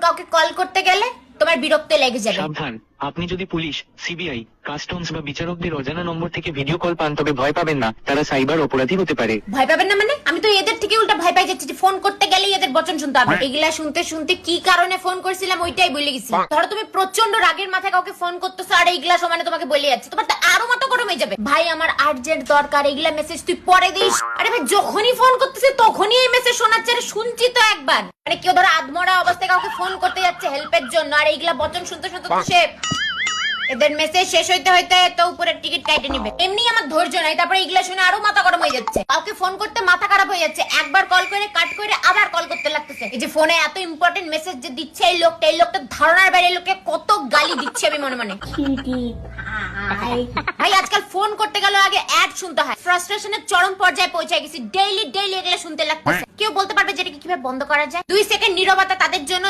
কাউকে কল করতে গেলে তোমার বিরক্ত লেগে যাবে। সাবধান, আপনি যদি পুলিশ, সিবিআই, কাস্টমস বা বিচারকদের অজানা নম্বর থেকে ভিডিও কল পান তবে ভয় পাবেন না, তারা সাইবার অপরাধী হতে পারে। ভয় পাবেন না মানে? আমি তো এদের থেকে উল্টা ভয় পাই যাচ্ছি যে ফোন করতে গেলেই এদের বচন শুনতে হবে। এগুলা শুনতে শুনতে কি কারণে ফোন করছিলাম ওইটাই বলে গেছি। ধরো তুমি প্রচন্ড রাগের মাথায় কাউকে ফোন করতেছো আর এইগুলা সমানে তোমাকে বলে যাচ্ছে, তোমার তো আরো মাথা গরম হয়ে যাবে। ভাই আমার আর্জেন্ট দরকার, এগুলা মেসেজ তুই পরে দিস। আরে ভাই যখনই ফোন করতেছে তখনই এই মেসেজ শোনাচ্ছে। আরে শুনছি তো একবার। মানে কেউ ধরো আধমরা অবস্থায় কাউকে ফোন করতে যাচ্ছে হেল্পের জন্য, আর এইগুলা বচন শুনতে শুনতে তো সে এদের মেসেজ শেষ হইতে হইতে তো উপরের টিকিট কাটে নিবে। এমনি আমার ধৈর্য নাই, তারপরে এগুলা শুনে আরো মাথা গরম হয়ে যাচ্ছে। কাউকে ফোন করতে মাথা খারাপ হয়ে যাচ্ছে, একবার কল করে কাট করে আবার কল করতে লাগতেছে। এই যে ফোনে এত ইম্পর্টেন্ট মেসেজ যে দিচ্ছে এই লোকটা ধারণার বাইরে লোককে কত গালি দিচ্ছে আমি মনে মনে। ভাই আজকাল ফোন করতে গেলে আগে অ্যাড শুনতে হয়, ফ্রাস্ট্রেশনের চরম পর্যায়ে পৌঁছে গেছি। ডেইলি এগুলা শুনতে লাগতেছে। কেউ বলতে পারবে যেটা কিভাবে বন্ধ করা যায়? 2 সেকেন্ড নীরবতা তাদের জন্য